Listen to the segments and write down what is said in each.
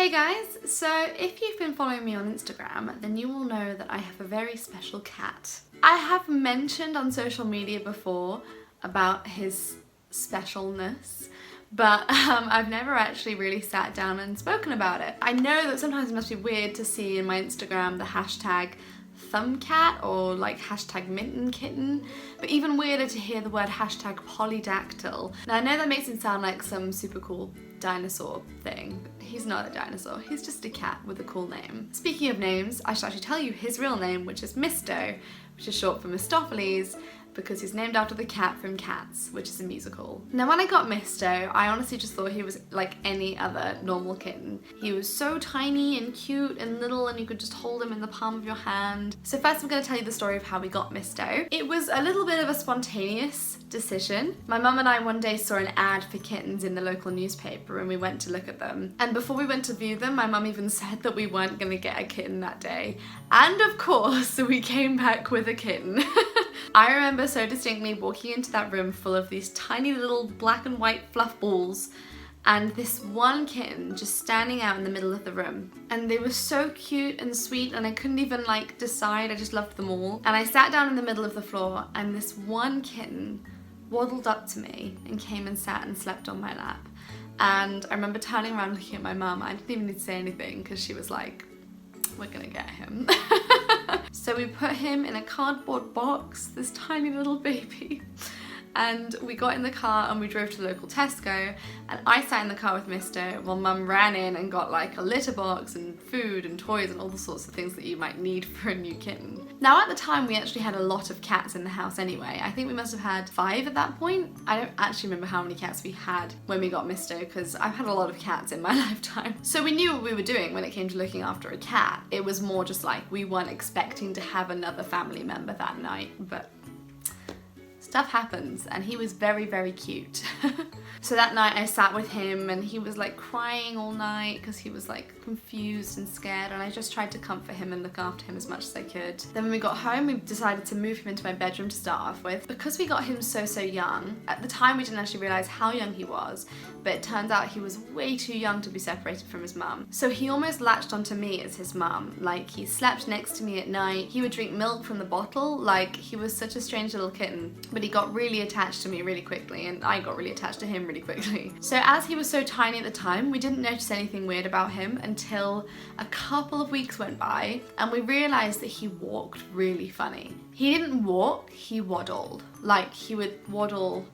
Hey guys, so if you've been following me on Instagram, then you will know that I have a very special cat. I have mentioned on social media before about his specialness, but I've never actually really sat down and spoken about it. I know that sometimes it must be weird to see in my Instagram the hashtag thumbcat or like hashtag mitten kitten, but even weirder to hear the word hashtag polydactyl. Now I know that makes him sound like some super cool dinosaur thing. He's not a dinosaur, he's just a cat with a cool name. Speaking of names, I should actually tell you his real name, which is Misto, which is short for Mistopheles, because he's named after the cat from Cats, which is a musical. Now when I got Misto, I honestly just thought he was like any other normal kitten. He was so tiny and cute and little and you could just hold him in the palm of your hand. So first I'm going to tell you the story of how we got Misto. It was a little bit of a spontaneous decision. My mum and I one day saw an ad for kittens in the local newspaper and we went to look at them. And before we went to view them, my mum even said that we weren't going to get a kitten that day. And of course, we came back with a kitten. I remember so distinctly walking into that room full of these tiny little black and white fluff balls and this one kitten just standing out in the middle of the room. And they were so cute and sweet and I couldn't even like decide, I just loved them all. And I sat down in the middle of the floor and this one kitten waddled up to me and came and sat and slept on my lap. And I remember turning around looking at my mum. I didn't even need to say anything because she was like, we're gonna get him. So we put him in a cardboard box, this tiny little baby, and we got in the car and we drove to the local Tesco, and I sat in the car with Misto while Mum ran in and got like a litter box and food and toys and all the sorts of things that you might need for a new kitten. Now at the time we actually had a lot of cats in the house anyway. I think we must have had 5 at that point. I don't actually remember how many cats we had when we got Misto because I've had a lot of cats in my lifetime. So we knew what we were doing when it came to looking after a cat. It was more just like we weren't expecting to have another family member that night, but stuff happens, and he was very, very cute. So that night I sat with him and he was like crying all night because he was like confused and scared, and I just tried to comfort him and look after him as much as I could. Then when we got home we decided to move him into my bedroom to start off with. Because we got him so young, at the time we didn't actually realise how young he was, but it turns out he was way too young to be separated from his mum. So he almost latched onto me as his mum. Like he slept next to me at night, he would drink milk from the bottle, like he was such a strange little kitten. But he got really attached to me really quickly and I got really attached to him really quickly. So as he was so tiny at the time, we didn't notice anything weird about him until a couple of weeks went by and we realised that he walked really funny. He didn't walk, he waddled. Like he would waddle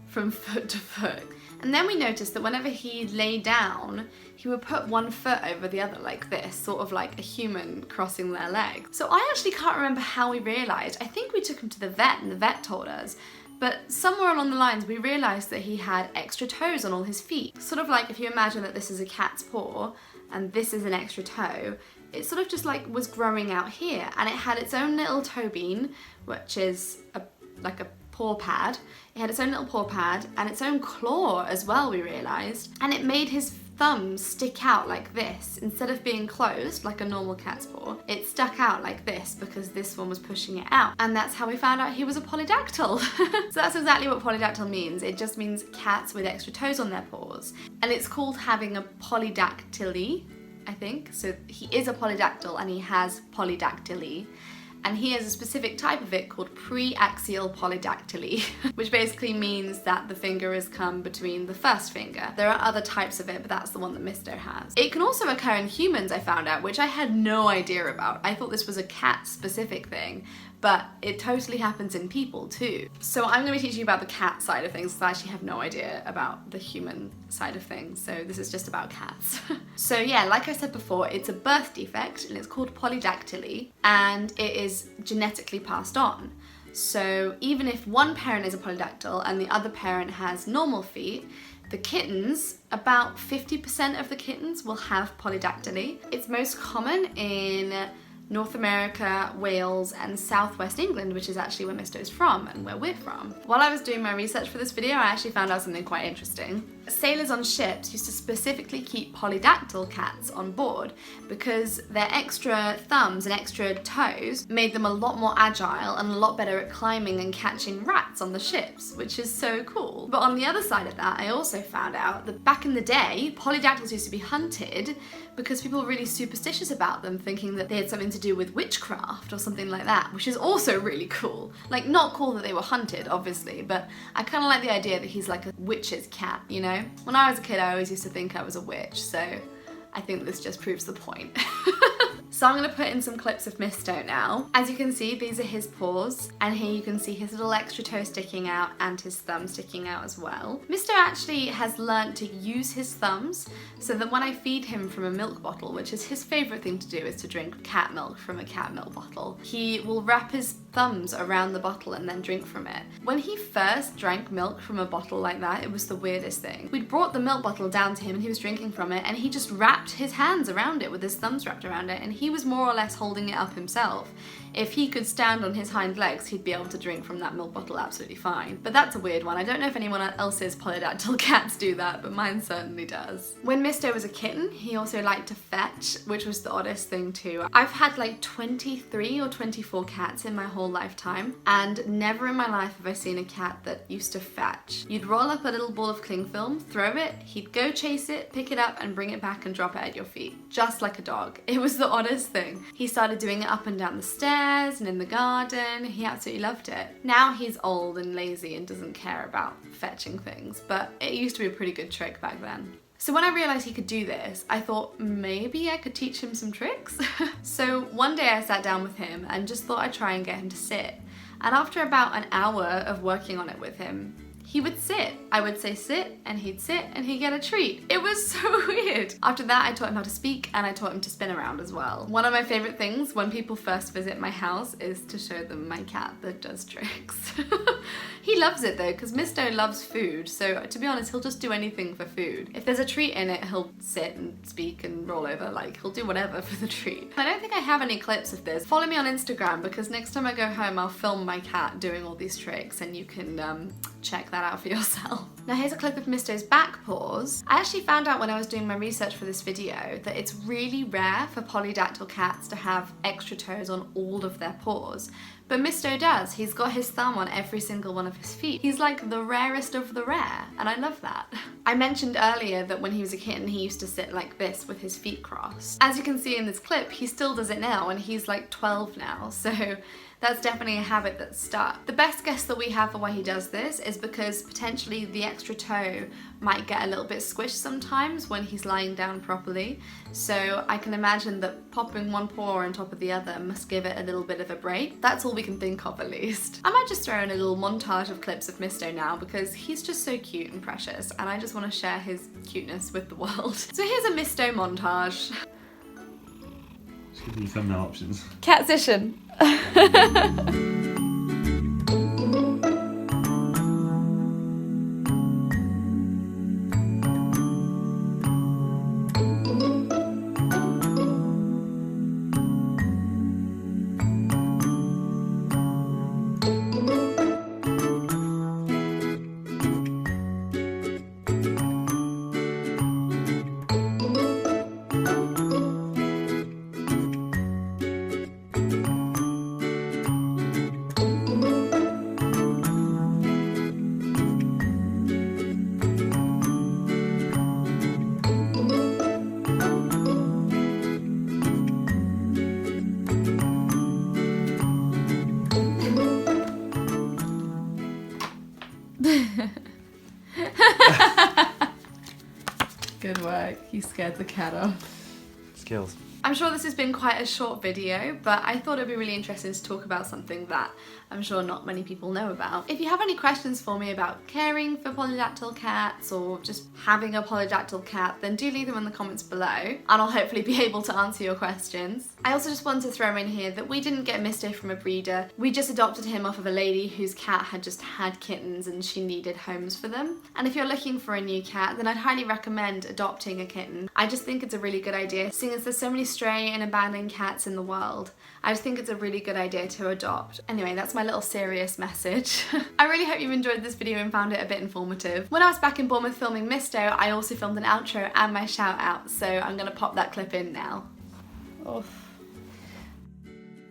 from foot to foot. And then we noticed that whenever he lay down, he would put one foot over the other like this, sort of like a human crossing their legs. So I actually can't remember how we realised. I think we took him to the vet and the vet told us. But somewhere along the lines we realised that he had extra toes on all his feet. Sort of like if you imagine that this is a cat's paw and this is an extra toe, it sort of just like was growing out here, and it had its own little toe bean, which is like a paw pad. It had its own little paw pad and its own claw as well, we realised, and it made his thumb stick out like this. Instead of being closed like a normal cat's paw, it stuck out like this because this one was pushing it out, and that's how we found out he was a polydactyl. So that's exactly what polydactyl means. It just means cats with extra toes on their paws, and it's called having a polydactyly, I think. So he is a polydactyl and he has polydactyly. And he has a specific type of it called pre-axial polydactyly, which basically means that the finger has come between the first finger. There are other types of it, but that's the one that Misto has. It can also occur in humans, I found out, which I had no idea about. I thought this was a cat-specific thing, but it totally happens in people too. So I'm going to be teaching you about the cat side of things because I actually have no idea about the human side of things, so this is just about cats. So yeah, like I said before, it's a birth defect and it's called polydactyly, and it is genetically passed on. So even if one parent is a polydactyl and the other parent has normal feet, the kittens, about 50% of the kittens will have polydactyly. It's most common in North America, Wales and southwest England, which is actually where Misto is from and where we're from. While I was doing my research for this video, I actually found out something quite interesting. Sailors on ships used to specifically keep polydactyl cats on board because their extra thumbs and extra toes made them a lot more agile and a lot better at climbing and catching rats on the ships, which is so cool. But on the other side of that, I also found out that back in the day, polydactyls used to be hunted because people were really superstitious about them, thinking that they had something to do with witchcraft or something like that, which is also really cool. Like, not cool that they were hunted, obviously, but I kind of like the idea that he's like a witch's cat, you know? When I was a kid, I always used to think I was a witch, so I think this just proves the point. So I'm going to put in some clips of Misto now. As you can see, these are his paws, and here you can see his little extra toe sticking out and his thumb sticking out as well. Misto actually has learnt to use his thumbs so that when I feed him from a milk bottle, which is his favourite thing to do, is to drink cat milk from a cat milk bottle, he will wrap his thumbs around the bottle and then drink from it. When he first drank milk from a bottle like that, it was the weirdest thing. We'd brought the milk bottle down to him and he was drinking from it, and he just wrapped his hands around it with his thumbs wrapped around it, and he was more or less holding it up himself. If he could stand on his hind legs, he'd be able to drink from that milk bottle absolutely fine. But that's a weird one. I don't know if anyone else's polydactyl cats do that, but mine certainly does. When Misto was a kitten, he also liked to fetch, which was the oddest thing too. I've had like 23 or 24 cats in my whole lifetime, and never in my life have I seen a cat that used to fetch. You'd roll up a little ball of cling film, throw it, he'd go chase it, pick it up and bring it back and drop it at your feet, just like a dog. It was the oddest thing. He started doing it up and down the stairs and in the garden. He absolutely loved it. Now he's old and lazy and doesn't care about fetching things, but it used to be a pretty good trick back then. So when I realised he could do this, I thought maybe I could teach him some tricks. So one day I sat down with him and just thought I'd try and get him to sit. And after about an hour of working on it with him, he would sit. I would say sit, and he'd sit, and he'd get a treat. It was so weird. After that, I taught him how to speak, and I taught him to spin around as well. One of my favourite things when people first visit my house is to show them my cat that does tricks. He loves it though, because Misto loves food, so to be honest, he'll just do anything for food. If there's a treat in it, he'll sit and speak and roll over, like he'll do whatever for the treat. I don't think I have any clips of this. Follow me on Instagram, because next time I go home, I'll film my cat doing all these tricks, and you can check that out for yourself. Now here's a clip of Misto's back paws. I actually found out when I was doing my research for this video that it's really rare for polydactyl cats to have extra toes on all of their paws. But Misto does. He's got his thumb on every single one of his feet. He's like the rarest of the rare, and I love that. I mentioned earlier that when he was a kitten, he used to sit like this with his feet crossed. As you can see in this clip, he still does it now, and he's like 12 now, so that's definitely a habit that's stuck. The best guess that we have for why he does this is because potentially the extra toe might get a little bit squished sometimes when he's lying down properly. So I can imagine that popping one paw on top of the other must give it a little bit of a break. That's all we can think of, at least. I might just throw in a little montage of clips of Misto now, because he's just so cute and precious, and I just want to share his cuteness with the world. So here's a Misto montage. Just give me thumbnail options. Catzition. Good work, you scared the cat off. Skills. I'm sure this has been quite a short video, but I thought it'd be really interesting to talk about something that I'm sure not many people know about. If you have any questions for me about caring for polydactyl cats or just having a polydactyl cat, then do leave them in the comments below, and I'll hopefully be able to answer your questions. I also just wanted to throw in here that we didn't get Misto from a breeder. We just adopted him off of a lady whose cat had just had kittens and she needed homes for them. And if you're looking for a new cat, then I'd highly recommend adopting a kitten. I just think it's a really good idea, seeing as there's so many stray and abandoned cats in the world. I just think it's a really good idea to adopt. Anyway, that's my little serious message. I really hope you enjoyed this video and found it a bit informative. When I was back in Bournemouth filming Misto, I also filmed an outro and my shout out, so I'm gonna pop that clip in now. Oof.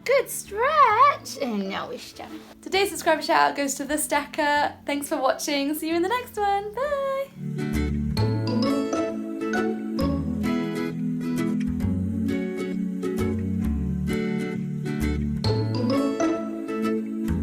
Good stretch! And now it's done. Today's subscriber shout out goes to the Stacker. Thanks for watching. See you in the next one. Bye!